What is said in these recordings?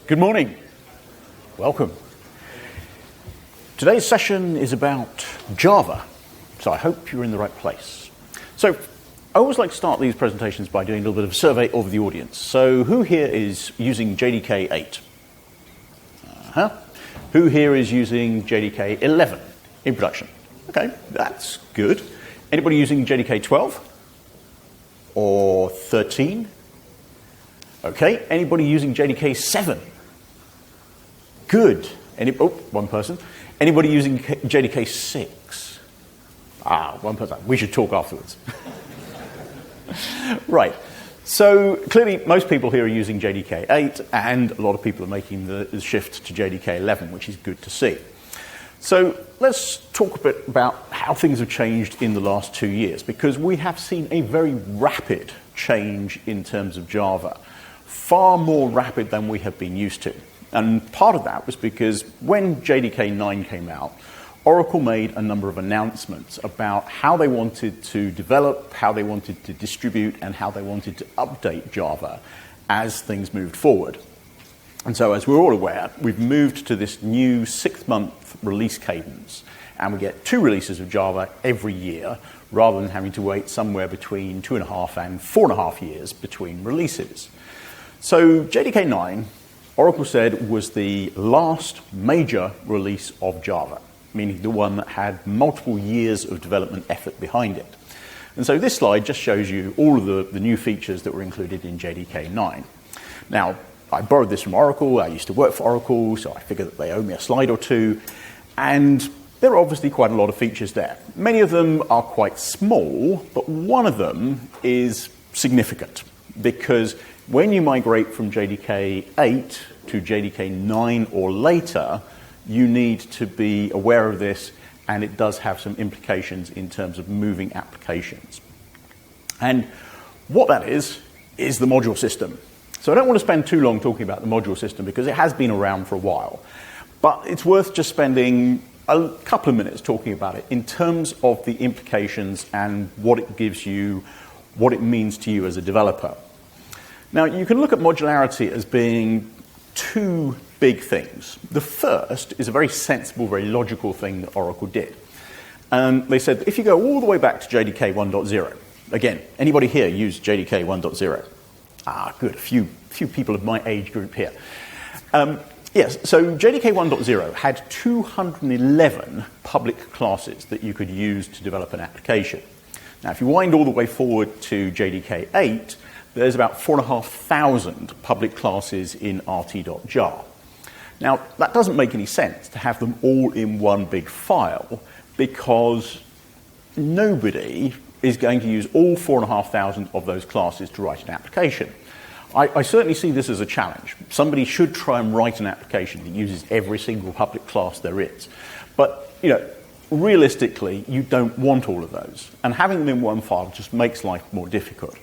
Good morning. Welcome. Today's session is about Java, so I hope you're in the right place. So I always like to start these presentations by doing a little bit of a survey of the audience. So who here is using JDK 8? Who here is using JDK 11 in production? Okay, that's good. Anybody using JDK 12 or 13? Okay, anybody using JDK 7? Good. One person. Anybody using JDK 6? One person. We should talk afterwards. Right. So clearly most people here are using JDK 8 and a lot of people are making the shift to JDK 11, which is good to see. So let's talk a bit about how things have changed in the last 2 years, because we have seen a very rapid change in terms of Java, far more rapid than we have been used to. And part of that was because when JDK 9 came out, Oracle made a number of announcements about how they wanted to develop, how they wanted to distribute, and how they wanted to update Java as things moved forward. And so, as we're all aware, we've moved to this new 6-month release cadence, and we get 2 releases of Java every year, rather than having to wait somewhere between 2.5 and 4.5 years between releases. So JDK 9, Oracle said, was the last major release of Java, meaning the one that had multiple years of development effort behind it. And so this slide just shows you all of the new features that were included in JDK 9. Now, I borrowed this from Oracle. I used to work for Oracle, so I figured that they owe me a slide or two. And there are obviously quite a lot of features there. Many of them are quite small, but one of them is significant, because when you migrate from JDK 8 to JDK 9 or later, you need to be aware of this, and it does have some implications in terms of moving applications. And what that is the module system. So I don't want to spend too long talking about the module system because it has been around for a while, but it's worth just spending a couple of minutes talking about it in terms of the implications and what it gives you, what it means to you as a developer. Now, you can look at modularity as being 2 big things. The first is a very sensible, very logical thing that Oracle did. And they said, if you go all the way back to JDK 1.0, again, anybody here use JDK 1.0? Good, a few people of my age group here. Yes, so JDK 1.0 had 211 public classes that you could use to develop an application. Now, if you wind all the way forward to JDK 8, there's about 4,500 public classes in rt.jar. Now, that doesn't make any sense to have them all in one big file, because nobody is going to use all 4,500 of those classes to write an application. I certainly see this as a challenge. Somebody should try and write an application that uses every single public class there is. But, realistically, you don't want all of those. And having them in one file just makes life more difficult.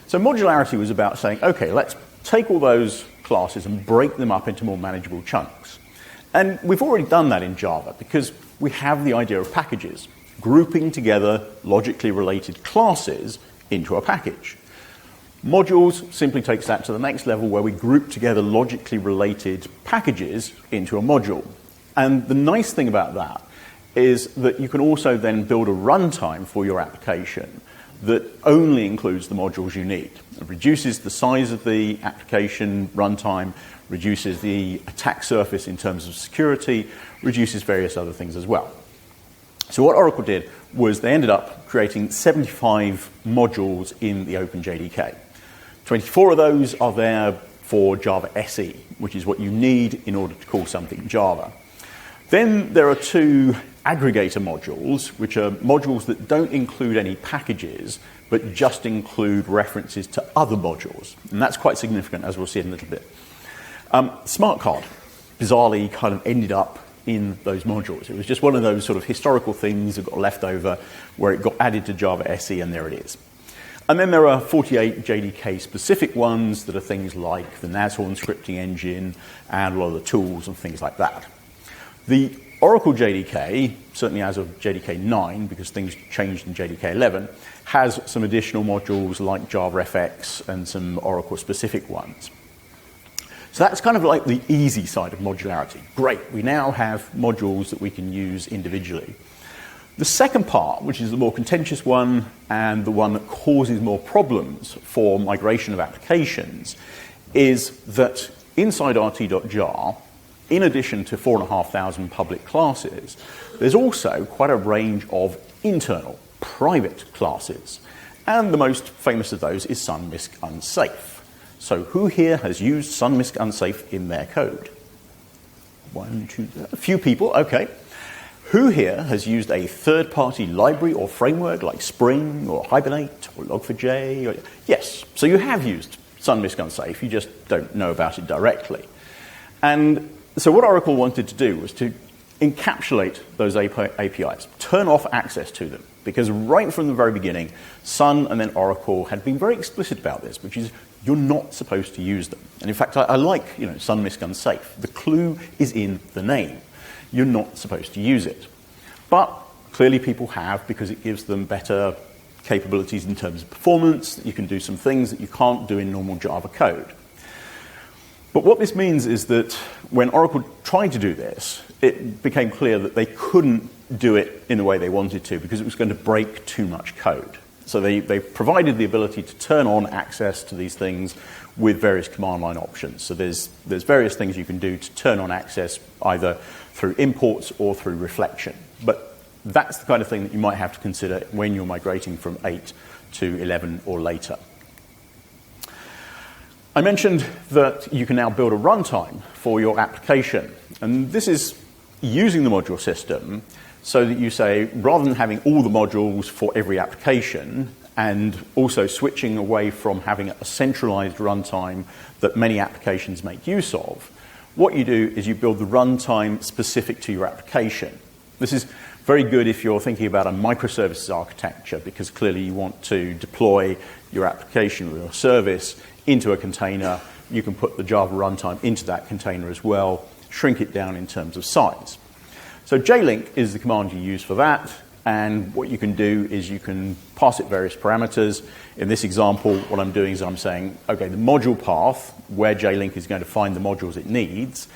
So modularity was about saying, okay, let's take all those classes and break them up into more manageable chunks. And we've already done that in Java because we have the idea of packages, grouping together logically related classes into a package. Modules simply takes that to the next level, where we group together logically related packages into a module. And the nice thing about that is that you can also then build a runtime for your application that only includes the modules you need. It reduces the size of the application runtime, reduces the attack surface in terms of security, reduces various other things as well. So what Oracle did was they ended up creating 75 modules in the OpenJDK. 24 of those are there for Java.se, which is what you need in order to call something Java. Then there are 2 aggregator modules, which are modules that don't include any packages, but just include references to other modules. And that's quite significant, as we'll see in a little bit. Smart card, bizarrely, kind of ended up in those modules. It was just one of those sort of historical things that got left over, where it got added to Java.se, and there it is. And then there are 48 JDK-specific ones that are things like the Nashorn scripting engine and a lot of the tools and things like that. The Oracle JDK, certainly as of JDK 9, because things changed in JDK 11, has some additional modules like JavaFX and some Oracle-specific ones. So that's kind of like the easy side of modularity. Great, we now have modules that we can use individually. The second part, which is the more contentious one and the one that causes more problems for migration of applications, is that inside rt.jar, in addition to 4,500 public classes, there's also quite a range of internal, private classes. And the most famous of those is sunmisc unsafe. So who here has used sunmisc unsafe in their code? One, two, a few people, okay. Who here has used a third-party library or framework like Spring or Hibernate or Log4j? Yes, so you have used sunmisc unsafe, you just don't know about it directly. And so what Oracle wanted to do was to encapsulate those APIs, turn off access to them, because right from the very beginning, Sun and then Oracle had been very explicit about this, which is you're not supposed to use them. And in fact, I like sunmisc unsafe. The clue is in the name. You're not supposed to use it. But clearly people have, because it gives them better capabilities in terms of performance. You can do some things that you can't do in normal Java code. But what this means is that when Oracle tried to do this, it became clear that they couldn't do it in the way they wanted to because it was going to break too much code. So they provided the ability to turn on access to these things with various command line options. So there's various things you can do to turn on access either through imports or through reflection. But that's the kind of thing that you might have to consider when you're migrating from 8 to 11 or later. I mentioned that you can now build a runtime for your application. And this is using the module system so that you say, rather than having all the modules for every application and also switching away from having a centralized runtime that many applications make use of, what you do is you build the runtime specific to your application. This is very good if you're thinking about a microservices architecture, because clearly you want to deploy your application or your service into a container. You can put the Java runtime into that container as well, shrink it down in terms of size. So jlink is the command you use for that, and what you can do is you can pass it various parameters. In this example, what I'm doing is I'm saying, okay, the module path, where jlink is going to find the modules it needs.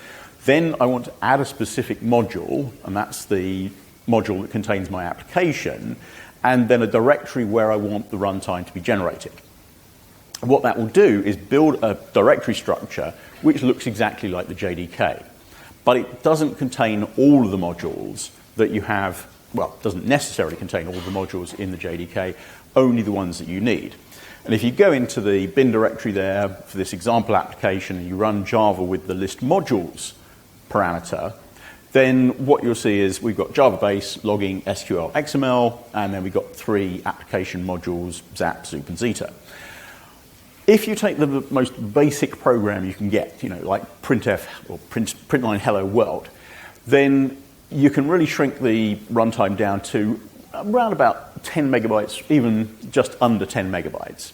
Then I want to add a specific module, and that's the module that contains my application, and then a directory where I want the runtime to be generated. What that will do is build a directory structure which looks exactly like the JDK. But it doesn't contain all of the modules that you have, well, it doesn't necessarily contain all of the modules in the JDK, only the ones that you need. And if you go into the bin directory there for this example application and you run Java with the list modules parameter, then what you'll see is we've got Java base, logging, SQL, XML, and then we've got 3 application modules, Zap, Zoop, and Zeta. If you take the most basic program you can get, like printf or printline hello world, then you can really shrink the runtime down to around about 10 megabytes, even just under 10 megabytes.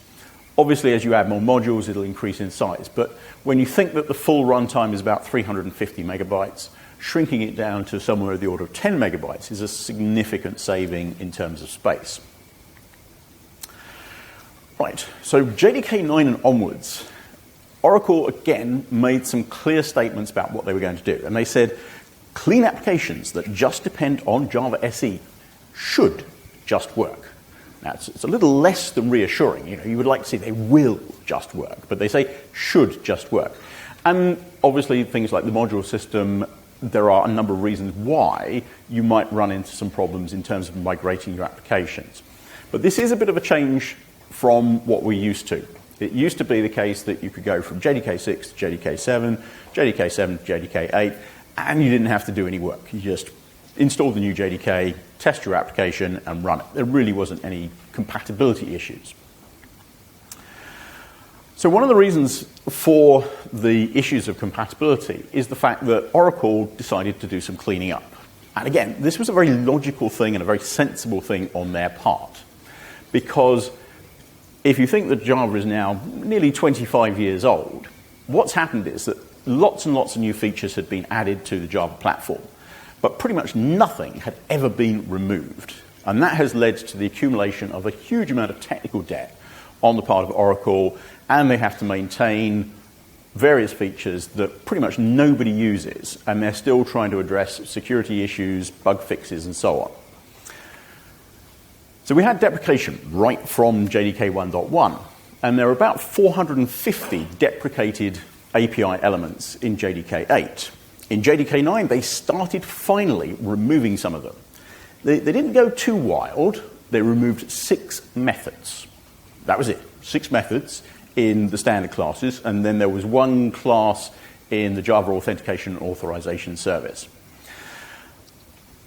Obviously, as you add more modules, it'll increase in size. But when you think that the full runtime is about 350 megabytes, shrinking it down to somewhere of the order of 10 megabytes is a significant saving in terms of space. Right, so JDK 9 and onwards, Oracle again made some clear statements about what they were going to do. And they said, clean applications that just depend on Java.se should just work. Now, it's a little less than reassuring. You would like to see they will just work, but they say should just work. And obviously, things like the module system, there are a number of reasons why you might run into some problems in terms of migrating your applications. But this is a bit of a change from what we're used to. It used to be the case that you could go from JDK 6 to JDK 7, JDK 7 to JDK 8, and you didn't have to do any work. You just install the new JDK, test your application, and run it. There really wasn't any compatibility issues. So one of the reasons for the issues of compatibility is the fact that Oracle decided to do some cleaning up. And again, this was a very logical thing and a very sensible thing on their part, because if you think that Java is now nearly 25 years old, what's happened is that lots and lots of new features had been added to the Java platform, but pretty much nothing had ever been removed. And that has led to the accumulation of a huge amount of technical debt on the part of Oracle, and they have to maintain various features that pretty much nobody uses, and they're still trying to address security issues, bug fixes, and so on. So we had deprecation right from JDK 1.1, and there are about 450 deprecated API elements in JDK 8. In JDK 9, they started finally removing some of them. They didn't go too wild. They removed 6 methods. That was it, 6 methods in the standard classes, and then there was 1 class in the Java Authentication and Authorization Service.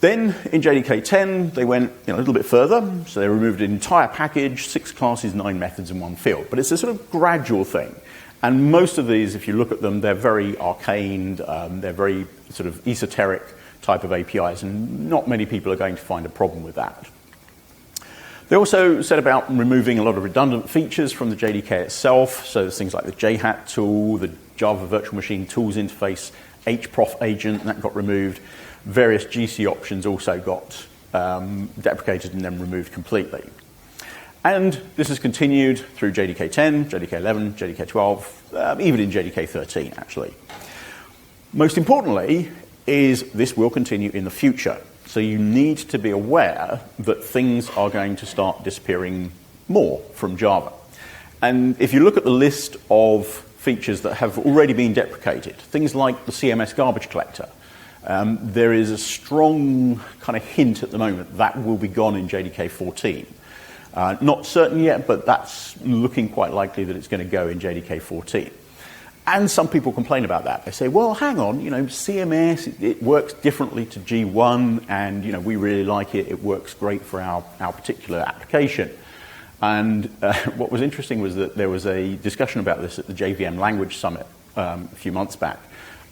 Then in JDK 10, they went a little bit further, so they removed an entire package, 6 classes, 9 methods, and 1 field. But it's a sort of gradual thing. And most of these, if you look at them, they're very arcane, they're very sort of esoteric type of APIs, and not many people are going to find a problem with that. They also said about removing a lot of redundant features from the JDK itself, so there's things like the JHAT tool, the Java Virtual Machine Tools interface, hprof agent, that got removed. Various GC options also got deprecated and then removed completely. And this has continued through JDK 10, JDK 11, JDK 12, even in JDK 13, actually. Most importantly is this will continue in the future. So you need to be aware that things are going to start disappearing more from Java. And if you look at the list of features that have already been deprecated, things like the CMS garbage collector, there is a strong kind of hint at the moment that will be gone in JDK 14. Not certain yet, but that's looking quite likely that it's going to go in JDK 14. And some people complain about that. They say, well, hang on, CMS, it works differently to G1, and, we really like it. It works great for our particular application. And what was interesting was that there was a discussion about this at the JVM Language Summit a few months back.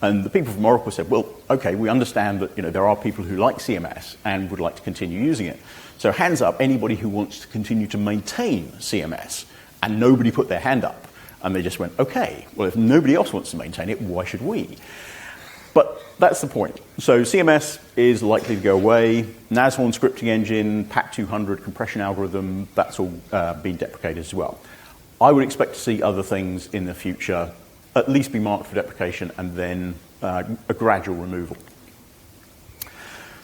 And the people from Oracle said, well, okay, we understand that there are people who like CMS and would like to continue using it. So hands up, anybody who wants to continue to maintain CMS. And nobody put their hand up. And they just went, okay, well, if nobody else wants to maintain it, why should we? But that's the point. So CMS is likely to go away. Nashorn scripting engine, PAC 200 compression algorithm, that's all been deprecated as well. I would expect to see other things in the future at least be marked for deprecation and then a gradual removal.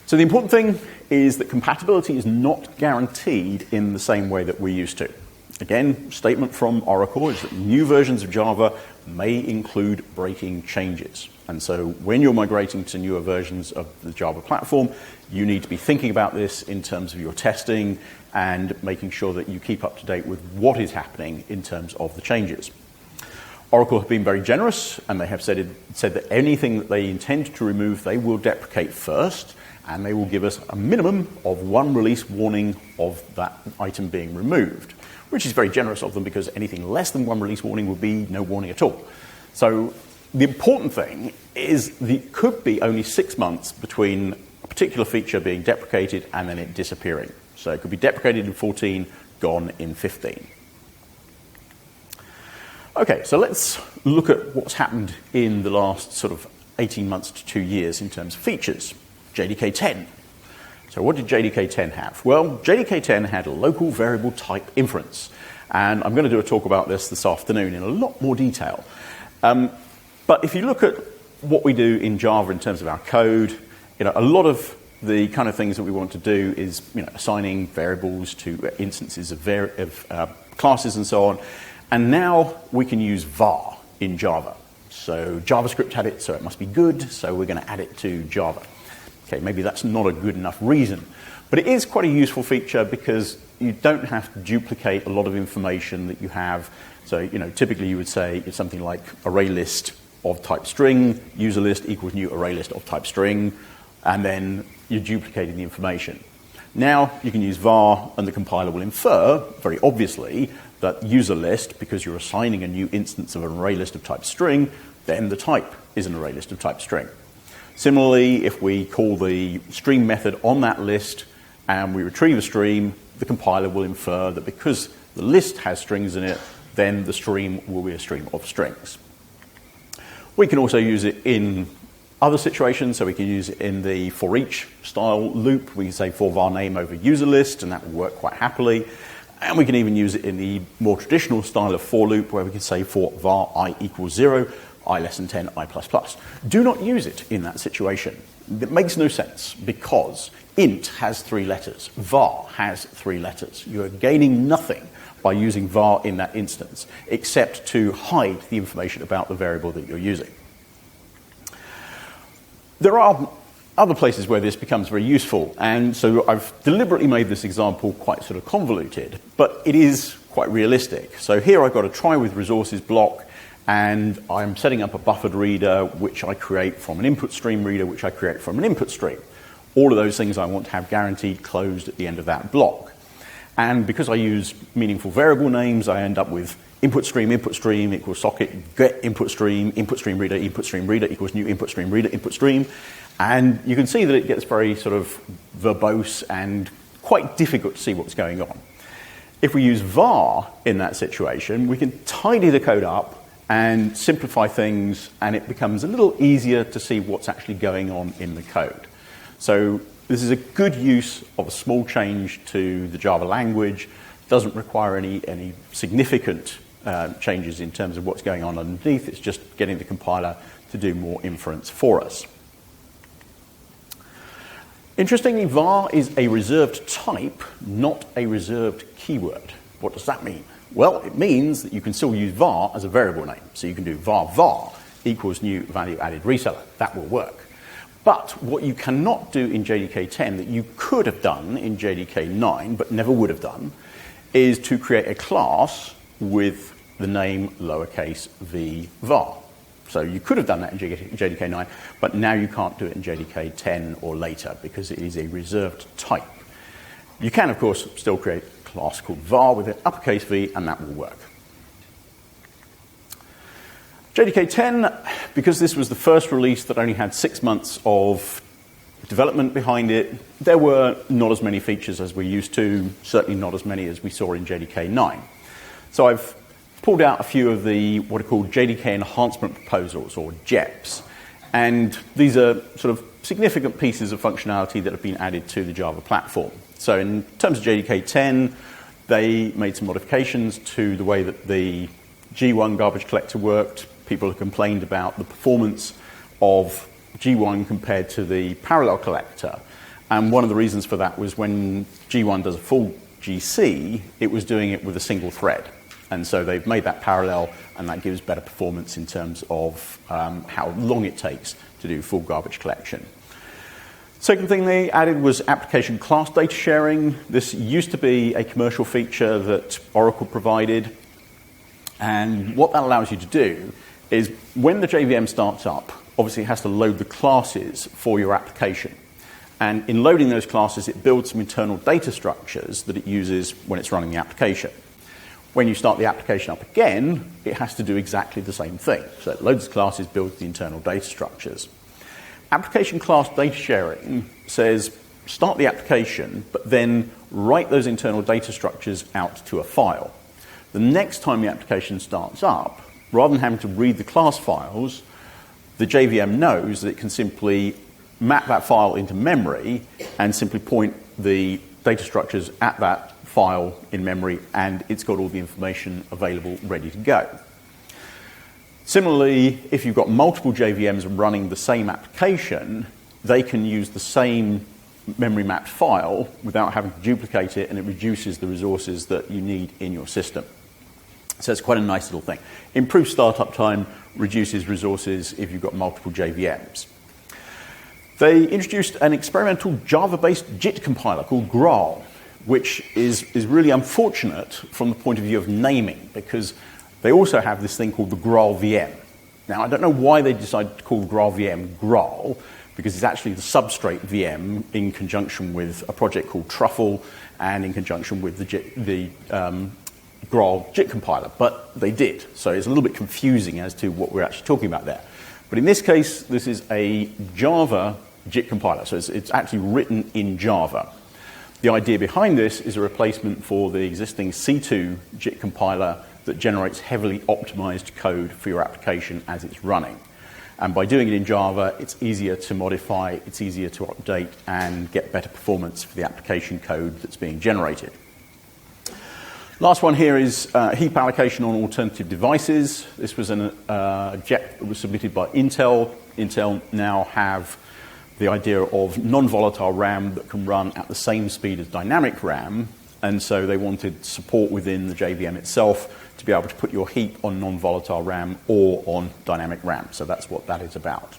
So the important thing is that compatibility is not guaranteed in the same way that we used to. Again, statement from Oracle is that new versions of Java may include breaking changes. And so when you're migrating to newer versions of the Java platform, you need to be thinking about this in terms of your testing and making sure that you keep up to date with what is happening in terms of the changes. Oracle have been very generous, and they have said that anything that they intend to remove, they will deprecate first, and they will give us a minimum of 1 release warning of that item being removed, which is very generous of them because anything less than 1 release warning would be no warning at all. So the important thing is that it could be only 6 months between a particular feature being deprecated and then it disappearing. So it could be deprecated in 14, gone in 15. Okay, so let's look at what's happened in the last sort of 18 months to 2 years in terms of features. JDK 10. So what did JDK 10 have? Well, JDK 10 had a local variable type inference. And I'm going to do a talk about this afternoon in a lot more detail. But if you look at what we do in Java in terms of our code, a lot of the kind of things that we want to do is assigning variables to instances of classes and so on. And now we can use var in Java. So JavaScript had it, so it must be good, so we're going to add it to Java. Okay, maybe that's not a good enough reason. But it is quite a useful feature because you don't have to duplicate a lot of information that you have. So, typically you would say it's something like array list of type string, user list equals new array list of type string, and then you're duplicating the information. Now you can use var, and the compiler will infer, very obviously, that user list, because you're assigning a new instance of an array list of type string, then the type is an array list of type string. Similarly, if we call the stream method on that list and we retrieve a stream, the compiler will infer that because the list has strings in it, then the stream will be a stream of strings. We can also use it in other situations, so we can use it in the for each style loop. We can say for var name over user list, and that will work quite happily. And we can even use it in the more traditional style of for loop, where we can say for var I equals 0, I less than 10, I++. Do not use it in that situation. It makes no sense because int has 3 letters, var has 3 letters. You are gaining nothing by using var in that instance, except to hide the information about the variable that you're using. There are other places where this becomes very useful, and so I've deliberately made this example quite sort of convoluted, but it is quite realistic. So here I've got a try with resources block, and I'm setting up a buffered reader, which I create from an input stream reader, which I create from an input stream. All of those things I want to have guaranteed closed at the end of that block. And because I use meaningful variable names, I end up with input stream equals socket, get input stream reader equals new input stream reader, input stream. And you can see that it gets very sort of verbose and quite difficult to see what's going on. If we use var in that situation, we can tidy the code up and simplify things, and it becomes a little easier to see what's actually going on in the code. So this is a good use of a small change to the Java language. Doesn't require any significant changes in terms of what's going on underneath. It's just getting the compiler to do more inference for us. Interestingly, var is a reserved type, not a reserved keyword. What does that mean? Well, it means that you can still use var as a variable name. So you can do var equals new value added reseller. That will work. But what you cannot do in JDK 10 that you could have done in JDK 9 but never would have done is to create a class with the name lowercase v var. So you could have done that in JDK 9, but now you can't do it in JDK 10 or later because it is a reserved type. You can, of course, still create a class called var with an uppercase V, and that will work. JDK 10, because this was the first release that only had 6 months of development behind it, there were not as many features as we're used to, certainly not as many as we saw in JDK 9. So I've pulled out a few of the what are called JDK enhancement proposals, or JEPS. And these are sort of significant pieces of functionality that have been added to the Java platform. So in terms of JDK 10, they made some modifications to the way that the G1 garbage collector worked. People have complained about the performance of G1 compared to the parallel collector. And one of the reasons for that was when G1 does a full GC, it was doing it with a single thread. And so they've made that parallel, and that gives better performance in terms of how long it takes to do full garbage collection. Second thing they added was application class data sharing. This used to be a commercial feature that Oracle provided. And what that allows you to do is when the JVM starts up, obviously it has to load the classes for your application. And in loading those classes, it builds some internal data structures that it uses when it's running the application. When you start the application up again, it has to do exactly the same thing. So it loads the classes, builds the internal data structures. Application class data sharing says start the application, but then write those internal data structures out to a file. The next time the application starts up, rather than having to read the class files, the JVM knows that it can simply map that file into memory and simply point the data structures at that file in memory, and it's got all the information available ready to go. Similarly, if you've got multiple JVMs running the same application, they can use the same memory mapped file without having to duplicate it, and it reduces the resources that you need in your system. So it's quite a nice little thing. Improves startup time, reduces resources if you've got multiple JVMs. They introduced an experimental Java-based JIT compiler called Graal, which is really unfortunate from the point of view of naming, because they also have this thing called the Graal VM. Now, I don't know why they decided to call Graal VM Graal, because it's actually the substrate VM in conjunction with a project called Truffle and in conjunction with the Graal JIT compiler, but they did. So it's a little bit confusing as to what we're actually talking about there. But in this case, this is a Java JIT compiler, so it's actually written in Java. The idea behind this is a replacement for the existing C2 JIT compiler that generates heavily optimized code for your application as it's running. And by doing it in Java, it's easier to modify, it's easier to update, and get better performance for the application code that's being generated. Last one here is heap allocation on alternative devices. This was a JEP that was submitted by Intel. Intel now have the idea of non-volatile RAM that can run at the same speed as dynamic RAM, and so they wanted support within the JVM itself to be able to put your heap on non-volatile RAM or on dynamic RAM. So that's what that is about.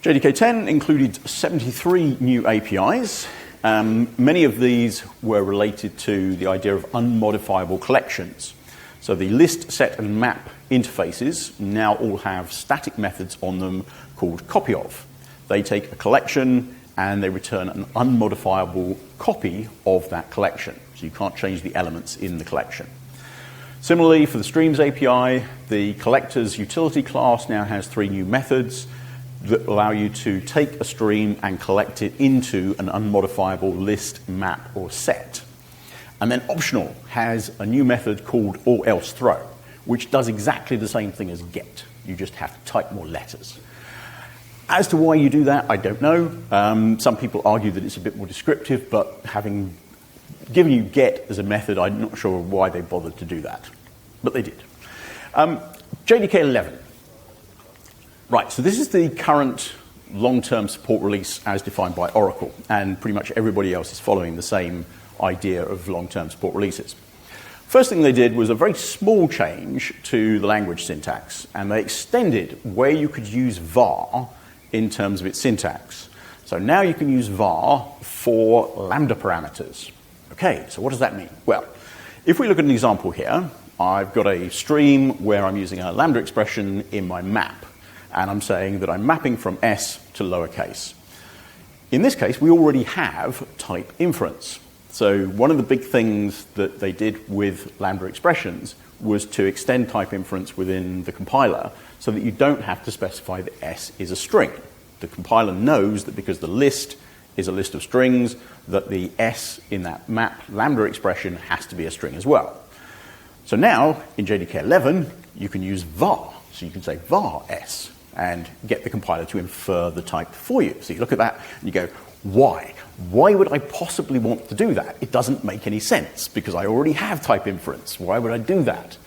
JDK 10 included 73 new APIs. Many of these were related to the idea of unmodifiable collections. So the list, set, and map interfaces now all have static methods on them called copy of. They take a collection and they return an unmodifiable copy of that collection. So you can't change the elements in the collection. Similarly, for the streams API, the collectors utility class now has 3 new methods that allow you to take a stream and collect it into an unmodifiable list, map, or set. And then optional has a new method called or else throw, which does exactly the same thing as get. You just have to type more letters. As to why you do that, I don't know. Some people argue that it's a bit more descriptive, but having given you get as a method, I'm not sure why they bothered to do that. But they did. JDK 11. Right, so this is the current long-term support release as defined by Oracle, and pretty much everybody else is following the same idea of long-term support releases. First thing they did was a very small change to the language syntax, and they extended where you could use var in terms of its syntax. So now you can use var for lambda parameters. Okay, so what does that mean? Well, if we look at an example here, I've got a stream where I'm using a lambda expression in my map, and I'm saying that I'm mapping from S to lowercase. In this case, we already have type inference. So one of the big things that they did with lambda expressions was to extend type inference within the compiler so that you don't have to specify that S is a string. The compiler knows that because the list is a list of strings, that the S in that map lambda expression has to be a string as well. So now, in JDK 11, you can use var. So you can say var S and get the compiler to infer the type for you. So you look at that and you go, why? Why would I possibly want to do that? It doesn't make any sense because I already have type inference. Why would I do that?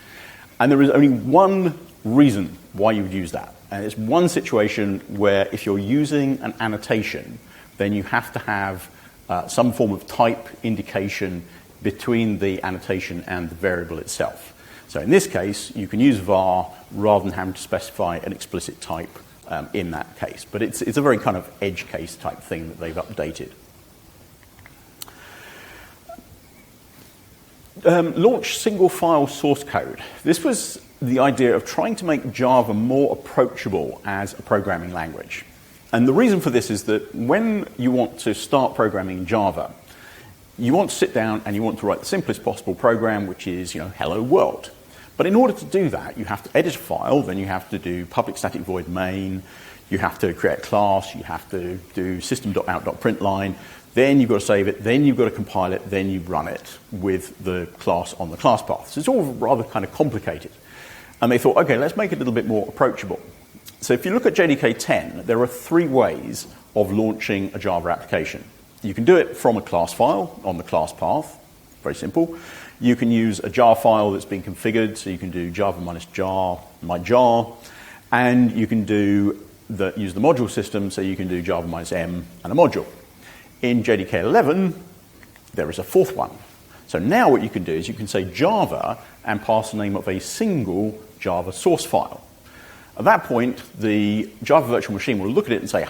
And there is only one reason why you would use that. And it's one situation where if you're using an annotation, then you have to have some form of type indication between the annotation and the variable itself. So in this case, you can use var rather than having to specify an explicit type in that case. But it's a very kind of edge case type thing that they've updated. Launch single file source code. This was the idea of trying to make Java more approachable as a programming language. And the reason for this is that when you want to start programming in Java, you want to sit down and you want to write the simplest possible program, which is, hello world. But in order to do that, you have to edit a file, then you have to do public static void main, you have to create a class, you have to do system.out.println, then you've got to save it, then you've got to compile it, then you run it with the class on the class path. So it's all rather kind of complicated. And they thought, okay, let's make it a little bit more approachable. So if you look at JDK 10, there are 3 ways of launching a Java application. You can do it from a class file on the class path, very simple. You can use a jar file that's been configured, so you can do java -jar, myjar, and you can use the module system, so you can do java -m and a module. In JDK 11, there is a 4th one. So now what you can do is you can say Java and pass the name of a single Java source file. At that point, the Java virtual machine will look at it and say,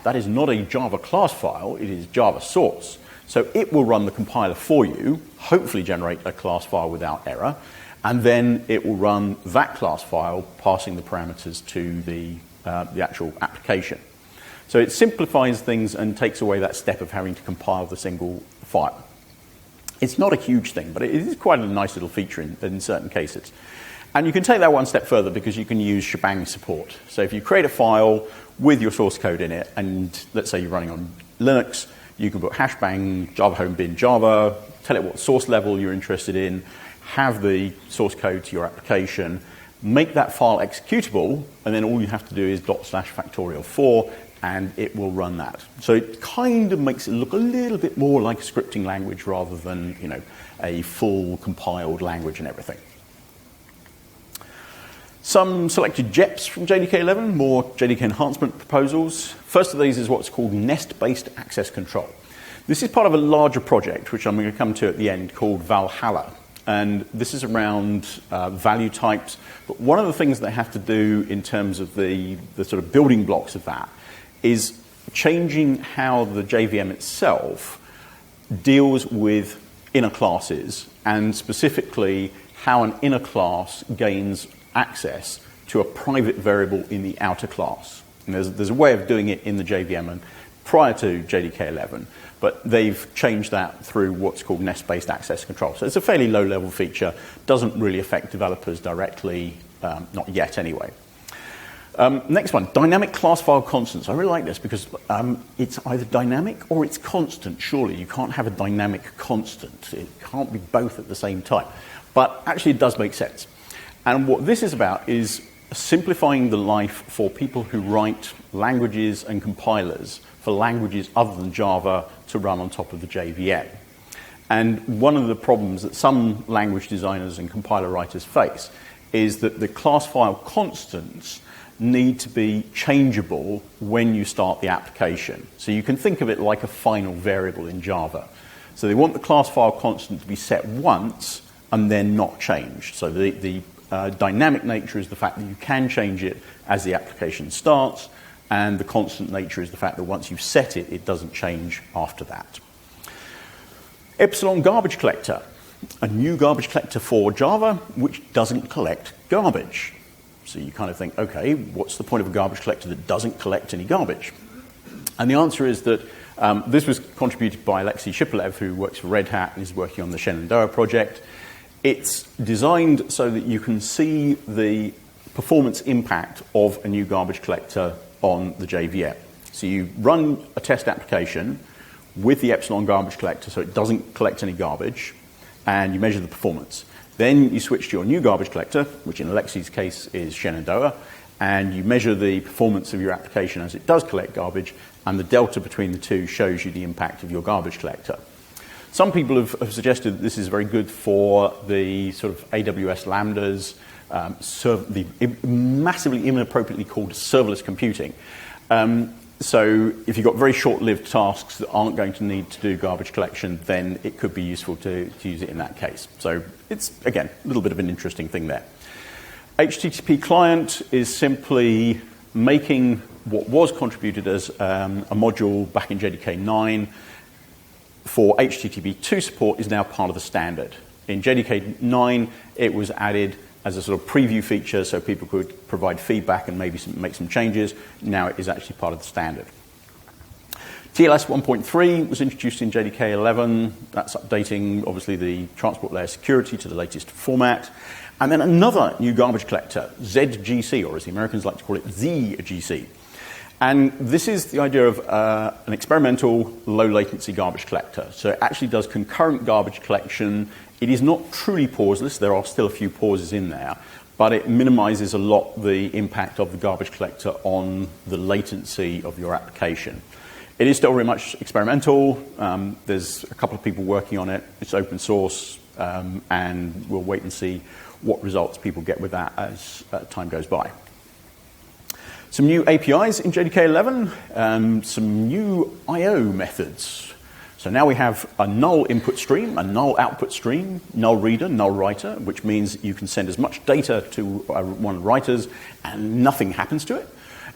that is not a Java class file, it is Java source. So it will run the compiler for you, hopefully generate a class file without error, and then it will run that class file, passing the parameters to the actual application. So it simplifies things and takes away that step of having to compile the single file. It's not a huge thing, but it is quite a nice little feature in certain cases. And you can take that one step further because you can use Shebang support. So if you create a file with your source code in it, and let's say you're running on Linux, you can put hashbang java home bin java, tell it what source level you're interested in, have the source code to your application, make that file executable, and then all you have to do is /factorial 4, and it will run that. So it kind of makes it look a little bit more like a scripting language rather than, you know, a full compiled language and everything. Some selected JEPS from JDK 11, more JDK enhancement proposals. First of these is what's called nest-based access control. This is part of a larger project, which I'm going to come to at the end, called Valhalla. And this is around value types. But one of the things they have to do in terms of the sort of building blocks of that is changing how the JVM itself deals with inner classes, and specifically how an inner class gains access to a private variable in the outer class. And there's a way of doing it in the JVM and prior to JDK 11, but they've changed that through what's called nest-based access control. So it's a fairly low-level feature, doesn't really affect developers directly, not yet anyway. Next one, dynamic class file constants. I really like this because it's either dynamic or it's constant, surely. You can't have a dynamic constant. It can't be both at the same time. But actually it does make sense. And what this is about is simplifying the life for people who write languages and compilers for languages other than Java to run on top of the JVM. And one of the problems that some language designers and compiler writers face is that the class file constants need to be changeable when you start the application. So you can think of it like a final variable in Java. So they want the class file constant to be set once and then not changed. So the dynamic nature is the fact that you can change it as the application starts, and the constant nature is the fact that once you've set it, it doesn't change after that. Epsilon garbage collector, a new garbage collector for Java which doesn't collect garbage. So you kind of think, okay, what's the point of a garbage collector that doesn't collect any garbage? And the answer is that this was contributed by Alexei Shipalev, who works for Red Hat and is working on the Shenandoah project. It's designed so that you can see the performance impact of a new garbage collector on the JVM. So you run a test application with the Epsilon garbage collector so it doesn't collect any garbage, and you measure the performance. Then you switch to your new garbage collector, which in Alexei's case is Shenandoah, and you measure the performance of your application as it does collect garbage, and the delta between the two shows you the impact of your garbage collector. Some people have suggested that this is very good for the sort of AWS Lambdas, the massively inappropriately called serverless computing. So if you've got very short-lived tasks that aren't going to need to do garbage collection, then it could be useful to use it in that case. So it's, again, a little bit of an interesting thing there. HTTP client is simply making what was contributed as a module back in JDK 9 for HTTP2 support is now part of the standard. In JDK 9, it was added as a sort of preview feature so people could provide feedback and maybe make some changes. Now it is actually part of the standard. TLS 1.3 was introduced in JDK 11. That's updating, obviously, the transport layer security to the latest format. And then another new garbage collector, ZGC, or as the Americans like to call it, ZGC. And this is the idea of an experimental low-latency garbage collector. So it actually does concurrent garbage collection. It is not truly pauseless. There are still a few pauses in there. But it minimizes a lot the impact of the garbage collector on the latency of your application. It is still very much experimental. There's a couple of people working on it. It's open source. And we'll wait and see what results people get with that as time goes by. Some new APIs in JDK 11, some new I/O methods. So now we have a null input stream, a null output stream, null reader, null writer, which means you can send as much data to one of the writers and nothing happens to it.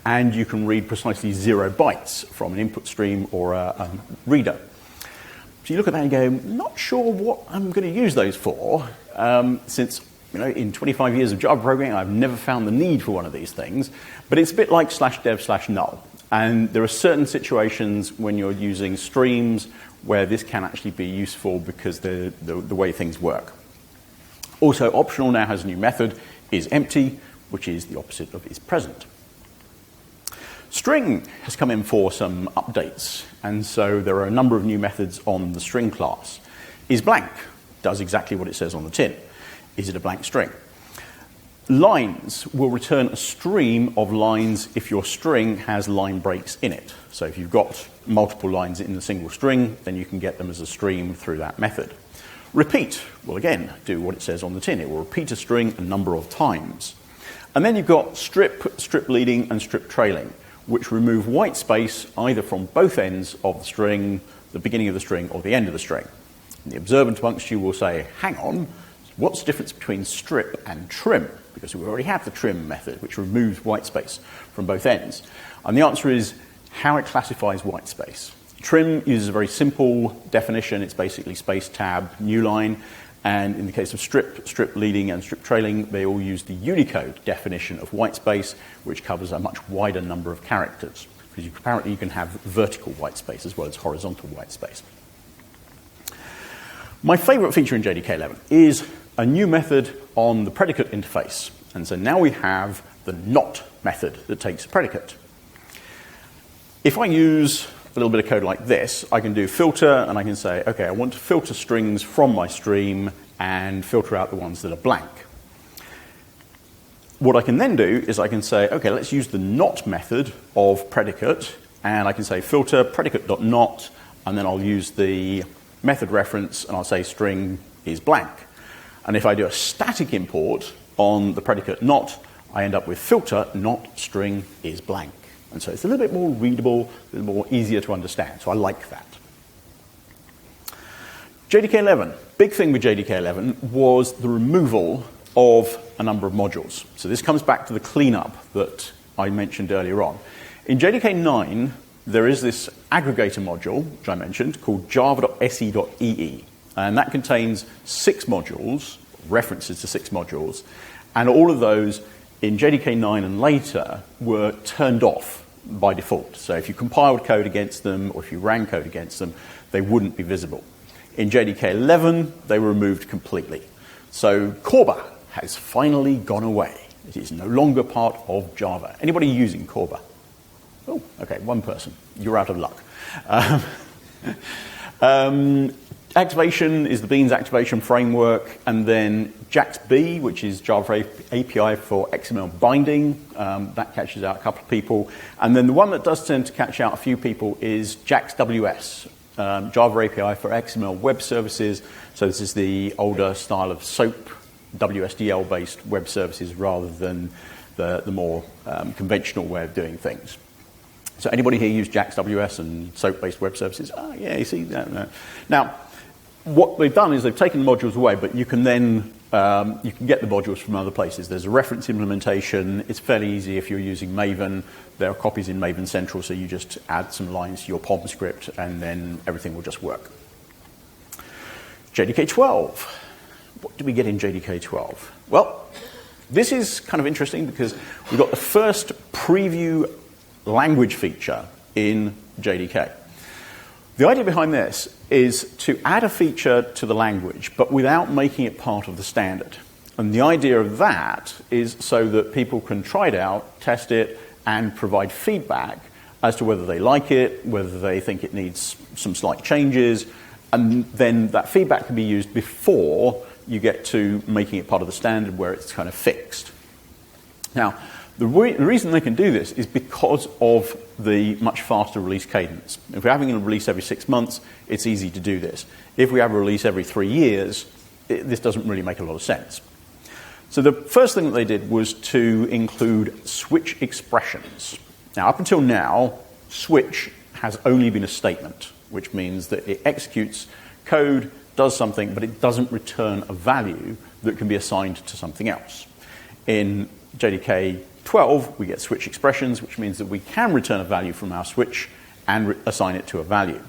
And you can read precisely 0 bytes from an input stream or a reader. So you look at that and go, not sure what I'm going to use those for, since in 25 years of Java programming, I've never found the need for one of these things. But it's a bit like /dev/null. And there are certain situations when you're using streams where this can actually be useful because the way things work. Also, optional now has a new method, isEmpty, which is the opposite of isPresent. String has come in for some updates. And so there are a number of new methods on the string class. IsBlank does exactly what it says on the tin. Is it a blank string? Lines will return a stream of lines if your string has line breaks in it. So if you've got multiple lines in a single string, then you can get them as a stream through that method. Repeat will again do what it says on the tin. It will repeat a string a number of times. And then you've got strip, strip leading, and strip trailing, which remove white space either from both ends of the string, the beginning of the string, or the end of the string. And the observant amongst you will say, hang on, what's the difference between strip and trim? Because we already have the trim method, which removes white space from both ends. And the answer is how it classifies white space. Trim uses a very simple definition. It's basically space tab, new line. And in the case of strip, strip leading, and strip trailing, they all use the Unicode definition of white space, which covers a much wider number of characters. Because apparently you can have vertical white space as well as horizontal white space. My favorite feature in JDK 11 is a new method on the predicate interface. And so now we have the not method that takes a predicate. If I use a little bit of code like this, I can do filter, and I can say, okay, I want to filter strings from my stream and filter out the ones that are blank. What I can then do is I can say, okay, let's use the not method of predicate, and I can say filter predicate.not, and then I'll use the method reference, and I'll say string is blank. And if I do a static import on the predicate not, I end up with filter not string is blank. And so it's a little bit more readable, a little more easier to understand. So I like that. JDK 11, big thing with JDK 11 was the removal of a number of modules. So this comes back to the cleanup that I mentioned earlier on. In JDK 9, there is this aggregator module, which I mentioned, called Java.se.ee. And that contains 6 modules, references to 6 modules. And all of those in JDK 9 and later were turned off by default. So if you compiled code against them or if you ran code against them, they wouldn't be visible. In JDK 11, they were removed completely. So Corba has finally gone away. It is no longer part of Java. Anybody using Corba? Oh, okay, one person. You're out of luck. Activation is the Beans activation framework, and then Java.se.ee, which is Java API for XML binding. That catches out a couple of people. And then the one that does tend to catch out a few people is JAX.ws, Java API for XML web services. So this is the older style of SOAP, WSDL-based web services rather than the more conventional way of doing things. So anybody here use JAX.ws and SOAP-based web services? Oh, yeah, you see that. No. Now, what they've done is they've taken the modules away, but you can then you can get the modules from other places. There's a reference implementation. It's fairly easy if you're using Maven. There are copies in Maven Central, so you just add some lines to your POM script, and then everything will just work. JDK 12. What do we get in JDK 12? Well, this is kind of interesting because we've got the first preview language feature in JDK. The idea behind this is to add a feature to the language, but without making it part of the standard. And the idea of that is so that people can try it out, test it, and provide feedback as to whether they like it, whether they think it needs some slight changes, and then that feedback can be used before you get to making it part of the standard where it's kind of fixed. Now, the reason they can do this is because of the much faster release cadence. If we're having a release every 6 months, it's easy to do this. If we have a release every 3 years, this doesn't really make a lot of sense. So the first thing that they did was to include switch expressions. Now, up until now, switch has only been a statement, which means that it executes code, does something, but it doesn't return a value that can be assigned to something else. In JDK 12, we get switch expressions, which means that we can return a value from our switch and assign it to a value.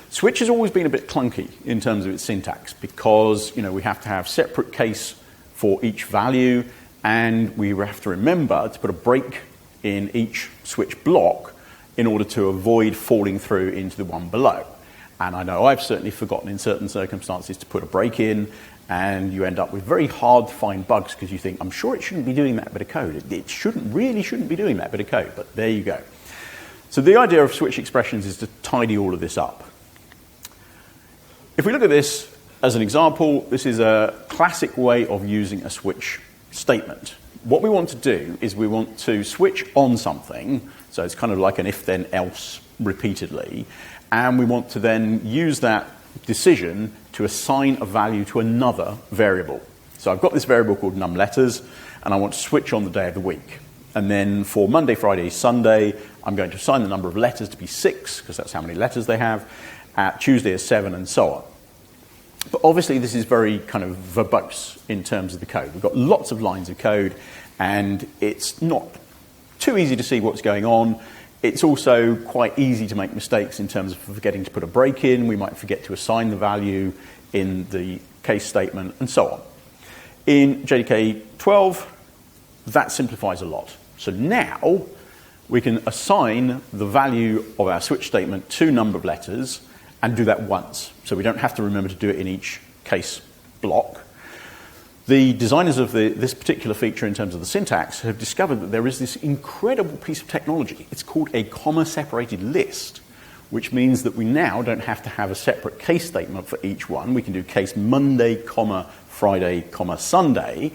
Switch has always been a bit clunky in terms of its syntax because we have to have separate case for each value, and we have to remember to put a break in each switch block in order to avoid falling through into the one below. And I know I've certainly forgotten in certain circumstances to put a break in, and you end up with very hard to find bugs because you think, I'm sure it shouldn't be doing that bit of code. It really shouldn't be doing that bit of code, but there you go. So the idea of switch expressions is to tidy all of this up. If we look at this as an example, this is a classic way of using a switch statement. What we want to do is we want to switch on something, so it's kind of like an if-then-else repeatedly, and we want to then use that decision to assign a value to another variable. So I've got this variable called numLetters, and I want to switch on the day of the week. And then for Monday, Friday, Sunday, I'm going to assign the number of letters to be 6, because that's how many letters they have, at Tuesday is 7, and so on. But obviously this is very kind of verbose in terms of the code. We've got lots of lines of code, and it's not too easy to see what's going on. It's also quite easy to make mistakes in terms of forgetting to put a break in. We might forget to assign the value in the case statement, and so on. In JDK 12, that simplifies a lot. So now we can assign the value of our switch statement to number of letters and do that once. So we don't have to remember to do it in each case block. The designers of this particular feature in terms of the syntax have discovered that there is this incredible piece of technology. It's called a comma-separated list, which means that we now don't have to have a separate case statement for each one. We can do case Monday, comma, Friday, comma, Sunday.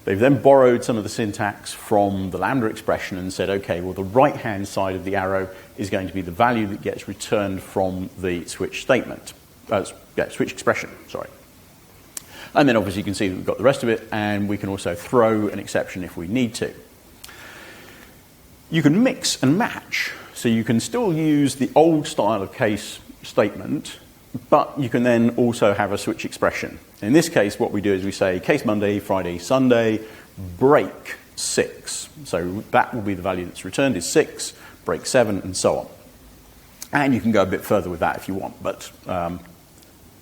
They've then borrowed some of the syntax from the Lambda expression and said, okay, well, the right-hand side of the arrow is going to be the value that gets returned from the switch statement. Switch expression, sorry. And then obviously you can see that we've got the rest of it, and we can also throw an exception if we need to. You can mix and match. So you can still use the old style of case statement, but you can then also have a switch expression. In this case, what we do is we say case Monday, Friday, Sunday, break 6. So that will be the value that's returned is 6, break 7, and so on. And you can go a bit further with that if you want, but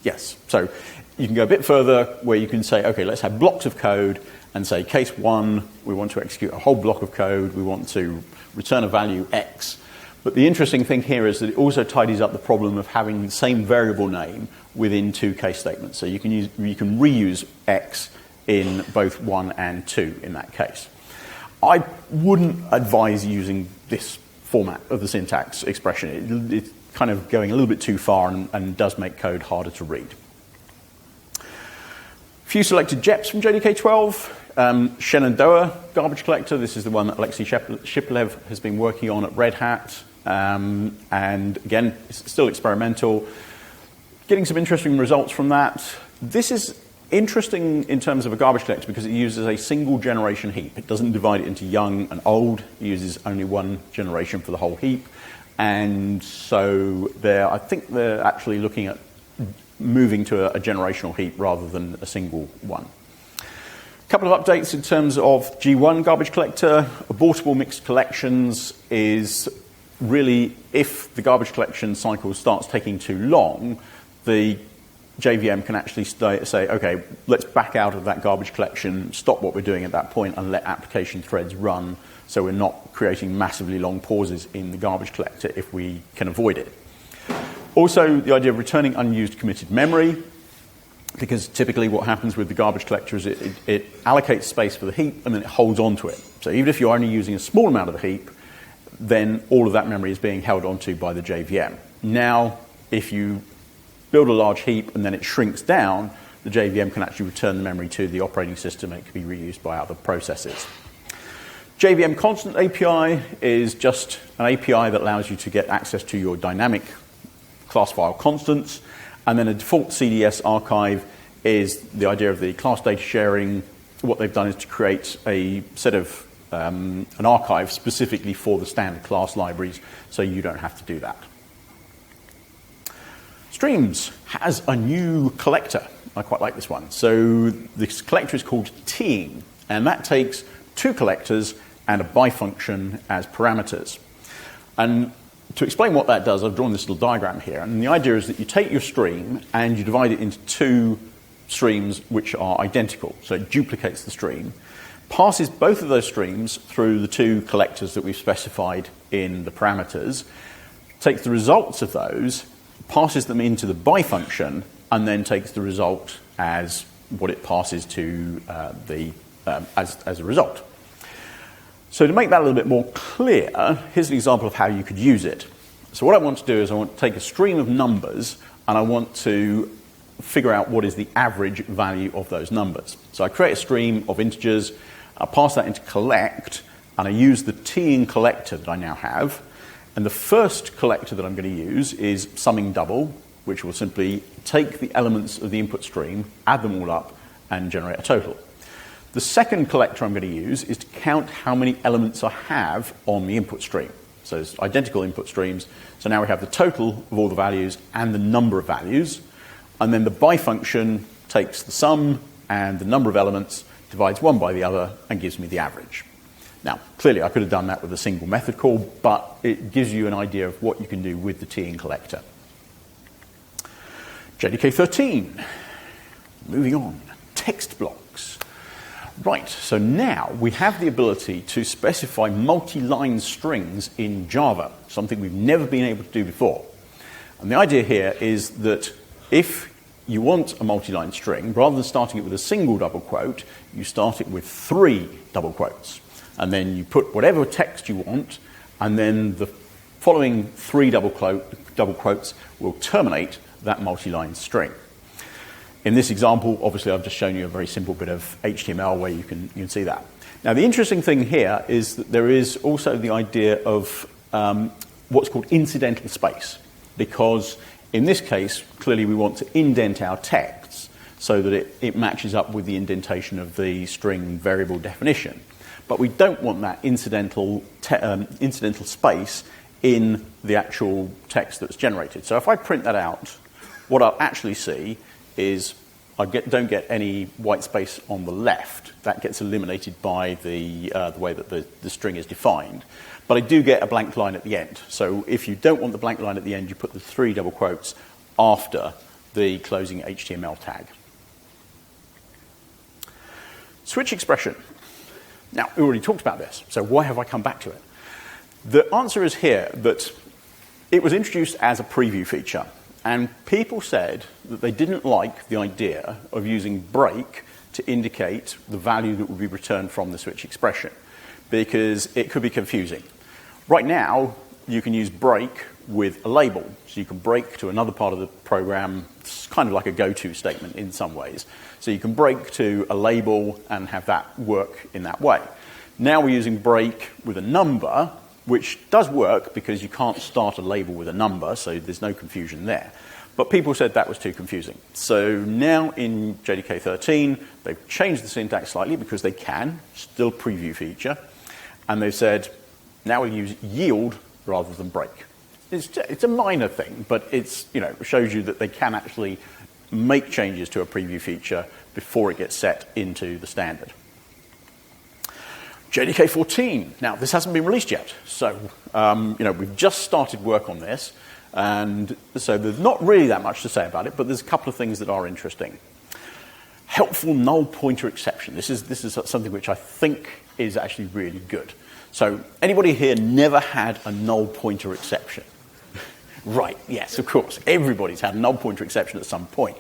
yes. So you can go a bit further where you can say, okay, let's have blocks of code and say case 1, we want to execute a whole block of code, we want to return a value X. But the interesting thing here is that it also tidies up the problem of having the same variable name within 2 case statements. So you can reuse X in both 1 and 2 in that case. I wouldn't advise using this format of the syntax expression. It's kind of going a little bit too far and does make code harder to read. Few selected JEPs from JDK 12. Shenandoah garbage collector. This is the one that Alexei Shiplev has been working on at Red Hat. And again, it's still experimental. Getting some interesting results from that. This is interesting in terms of a garbage collector because it uses a single generation heap. It doesn't divide it into young and old. It uses only one generation for the whole heap. And so I think they're actually looking at moving to a generational heap rather than a single one. A couple of updates in terms of G1 garbage collector. Abortable mixed collections is really, if the garbage collection cycle starts taking too long, the JVM can actually say, okay, let's back out of that garbage collection, stop what we're doing at that point, and let application threads run so we're not creating massively long pauses in the garbage collector if we can avoid it. Also, the idea of returning unused committed memory, because typically what happens with the garbage collector is it allocates space for the heap and then it holds on to it. So even if you're only using a small amount of the heap, then all of that memory is being held onto by the JVM. Now, if you build a large heap and then it shrinks down, the JVM can actually return the memory to the operating system and it can be reused by other processes. JVM Constant API is just an API that allows you to get access to your dynamic class file constants, and then a default CDS archive is the idea of the class data sharing. What they've done is to create a set of an archive specifically for the standard class libraries, so you don't have to do that. Streams has a new collector. I quite like this one. So this collector is called teeing, and that takes 2 collectors and a bifunction as parameters. And to explain what that does, I've drawn this little diagram here, and the idea is that you take your stream and you divide it into 2 streams which are identical. So it duplicates the stream, passes both of those streams through the 2 collectors that we've specified in the parameters, takes the results of those, passes them into the bifunction, and then takes the result as what it passes to as a result. So to make that a little bit more clear, here's an example of how you could use it. So what I want to do is I want to take a stream of numbers and I want to figure out what is the average value of those numbers. So I create a stream of integers, I pass that into collect, and I use the t-in collector that I now have. And the first collector that I'm going to use is summing double, which will simply take the elements of the input stream, add them all up, and generate a total. The second collector I'm going to use is to count how many elements I have on the input stream. So it's identical input streams. So now we have the total of all the values and the number of values. And then the by function takes the sum and the number of elements, divides one by the other, and gives me the average. Now, clearly I could have done that with a single method call, but it gives you an idea of what you can do with the t-in collector. JDK 13. Moving on. Text blocks. Right, so now we have the ability to specify multi-line strings in Java, something we've never been able to do before. And the idea here is that if you want a multi-line string, rather than starting it with a single double quote, you start it with 3 double quotes. And then you put whatever text you want, and then the following 3 double quotes will terminate that multi-line string. In this example, obviously, I've just shown you a very simple bit of HTML where you can see that. Now, the interesting thing here is that there is also the idea of what's called incidental space, because in this case, clearly we want to indent our text so that it matches up with the indentation of the string variable definition. But we don't want that incidental space in the actual text that's generated. So if I print that out, what I'll actually see is I don't get any white space on the left. That gets eliminated by the way that the string is defined. But I do get a blank line at the end. So if you don't want the blank line at the end, you put the 3 double quotes after the closing HTML tag. Switch expression. Now, we already talked about this, so why have I come back to it? The answer is here that it was introduced as a preview feature, and people said that they didn't like the idea of using break to indicate the value that would be returned from the switch expression, because it could be confusing. Right now, you can use break with a label, so you can break to another part of the program. It's kind of like a go-to statement in some ways. So you can break to a label and have that work in that way. Now we're using break with a number, which does work because you can't start a label with a number, so there's no confusion there. But people said that was too confusing. So now in JDK 13, they've changed the syntax slightly because they can, still preview feature, and they've said, now we'll use yield rather than break. It's a minor thing, but it shows you that they can actually make changes to a preview feature before it gets set into the standard. JDK 14. Now, this hasn't been released yet, so we've just started work on this, and so there's not really that much to say about it, but there's a couple of things that are interesting. Helpful null pointer exception. This is something which I think is actually really good. So, anybody here never had a null pointer exception? Right, yes, of course. Everybody's had a null pointer exception at some point.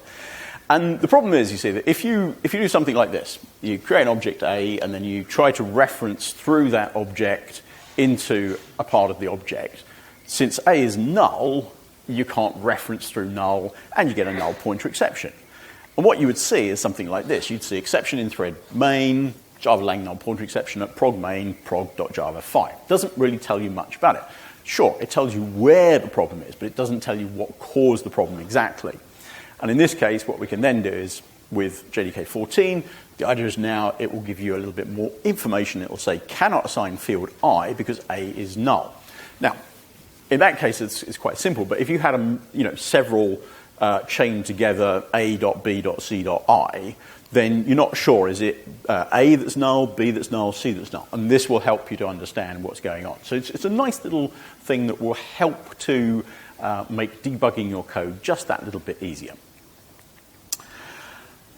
And the problem is, you see, that if you do something like this, you create an object A, and then you try to reference through that object into a part of the object. Since A is null, you can't reference through null, and you get a null pointer exception. And what you would see is something like this. You'd see exception in thread main, Java lang null pointer exception at prog main, prog.java5. Doesn't really tell you much about it. Sure, it tells you where the problem is, but it doesn't tell you what caused the problem exactly. And in this case, what we can then do is, with JDK 14, the idea is now it will give you a little bit more information. It will say, cannot assign field I because A is null. Now, in that case, it's quite simple, but if you had several chained together A.B.C.I, then you're not sure, is it A that's null, B that's null, C that's null? And this will help you to understand what's going on. So it's a nice little thing that will help to make debugging your code just that little bit easier.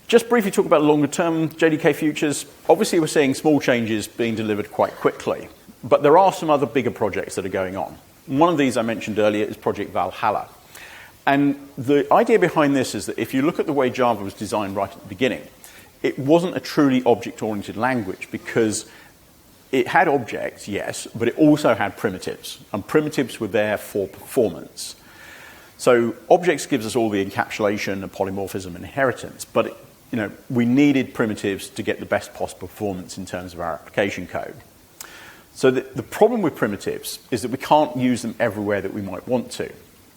Just briefly talk about longer-term JDK futures. Obviously, we're seeing small changes being delivered quite quickly, but there are some other bigger projects that are going on. One of these I mentioned earlier is Project Valhalla. And the idea behind this is that if you look at the way Java was designed right at the beginning, it wasn't a truly object-oriented language because it had objects, yes, but it also had primitives, and primitives were there for performance. So objects gives us all the encapsulation and polymorphism and inheritance, but we needed primitives to get the best possible performance in terms of our application code. So the problem with primitives is that we can't use them everywhere that we might want to.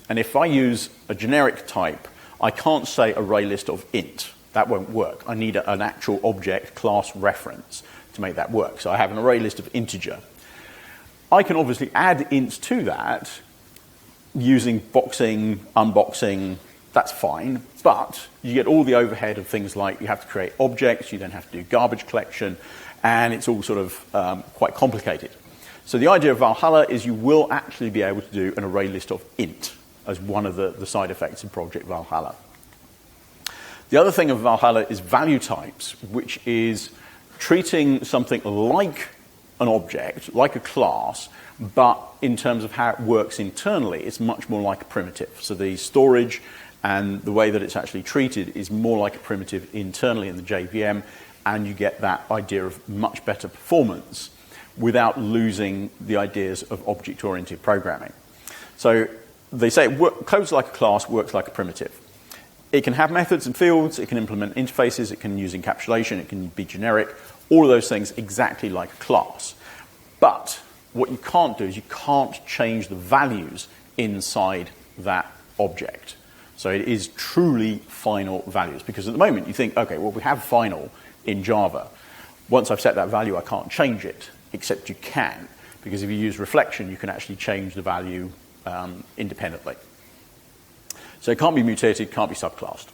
And if I use a generic type, I can't say array list of int. That won't work. I need an actual object class reference to make that work. So I have an array list of integer. I can obviously add ints to that using boxing, unboxing. That's fine. But you get all the overhead of things like you have to create objects, you then have to do garbage collection, and it's all sort of quite complicated. So the idea of Valhalla is you will actually be able to do an array list of int as one of the side effects in Project Valhalla. The other thing of Valhalla is value types, which is treating something like an object, like a class, but in terms of how it works internally, it's much more like a primitive. So the storage and the way that it's actually treated is more like a primitive internally in the JVM, and you get that idea of much better performance without losing the ideas of object-oriented programming. So they say codes like a class, works like a primitive. It can have methods and fields, it can implement interfaces, it can use encapsulation, it can be generic, all of those things exactly like a class. But what you can't do is you can't change the values inside that object. So it is truly final values, because at the moment you think, okay, well, we have final in Java. Once I've set that value, I can't change it, except you can, because if you use reflection, you can actually change the value independently. So it can't be mutated, can't be subclassed.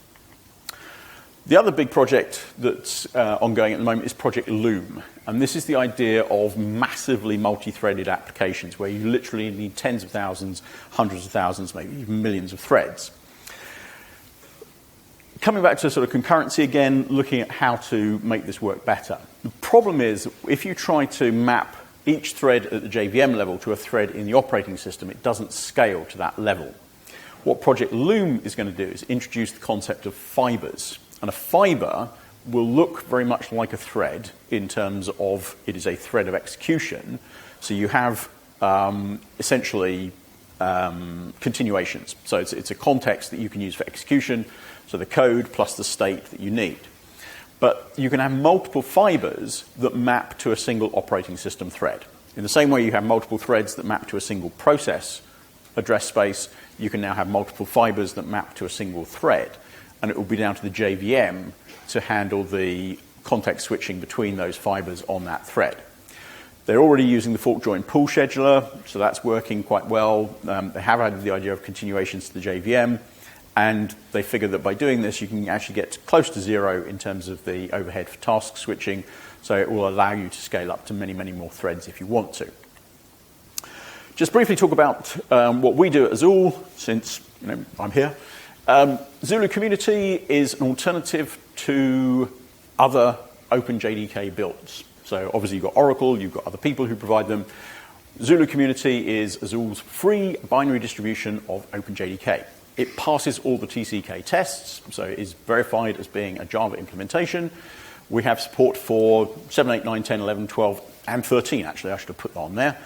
The other big project that's ongoing at the moment is Project Loom. And this is the idea of massively multi-threaded applications where you literally need tens of thousands, hundreds of thousands, maybe even millions of threads. Coming back to sort of concurrency again, looking at how to make this work better. The problem is if you try to map each thread at the JVM level to a thread in the operating system, it doesn't scale to that level. What Project Loom is going to do is introduce the concept of fibers. And a fiber will look very much like a thread in terms of it is a thread of execution. So you have essentially continuations. So it's a context that you can use for execution, so the code plus the state that you need. But you can have multiple fibers that map to a single operating system thread. In the same way you have multiple threads that map to a single process address space, you can now have multiple fibers that map to a single thread. And it will be down to the JVM to handle the context switching between those fibers on that thread. They're already using the fork join pool scheduler, so that's working quite well. They have added the idea of continuations to the JVM, and they figure that by doing this, you can actually get close to zero in terms of the overhead for task switching, so it will allow you to scale up to many, many more threads if you want to. Just briefly talk about what we do at Zulu, since I'm here. Zulu Community is an alternative to other OpenJDK builds. So obviously you've got Oracle, you've got other people who provide them. Zulu Community is Zulu's free binary distribution of OpenJDK. It passes all the TCK tests, so it is verified as being a Java implementation. We have support for 7, 8, 9, 10, 11, 12, and 13, actually. I should have put that on there.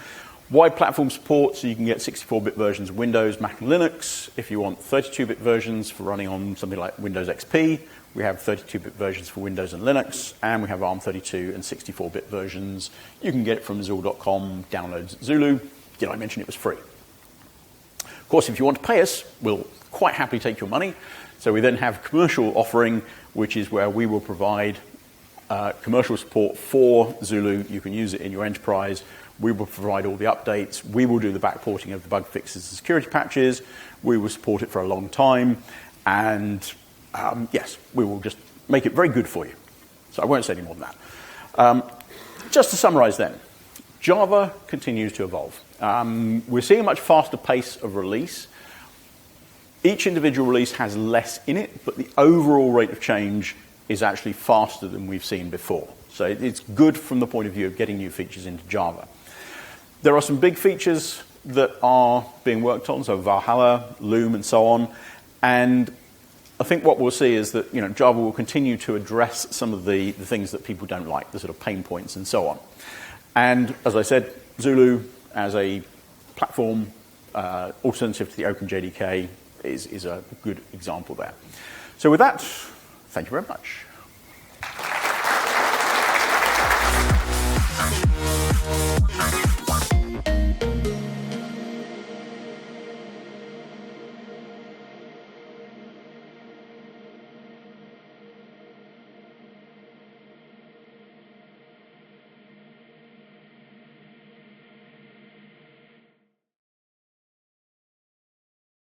Wide platform support, so you can get 64-bit versions of Windows, Mac, and Linux. If you want 32-bit versions for running on something like Windows XP, we have 32-bit versions for Windows and Linux, and we have ARM32 and 64-bit versions. You can get it from Zulu.com, download Zulu. Did I mention it was free? Of course, if you want to pay us, we'll quite happily take your money. So we then have commercial offering, which is where we will provide commercial support for Zulu. You can use it in your enterprise. We will provide all the updates. We will do the backporting of the bug fixes and security patches. We will support it for a long time. And yes, we will just make it very good for you. So I won't say any more than that. Just to summarize then, Java continues to evolve. We're seeing a much faster pace of release. Each individual release has less in it, but the overall rate of change is actually faster than we've seen before. So it's good from the point of view of getting new features into Java. There are some big features that are being worked on, so Valhalla, Loom, and so on. And I think what we'll see is that Java will continue to address some of the things that people don't like, the sort of pain points and so on. And as I said, Zulu as a platform alternative to the OpenJDK is a good example there. So with that, thank you very much.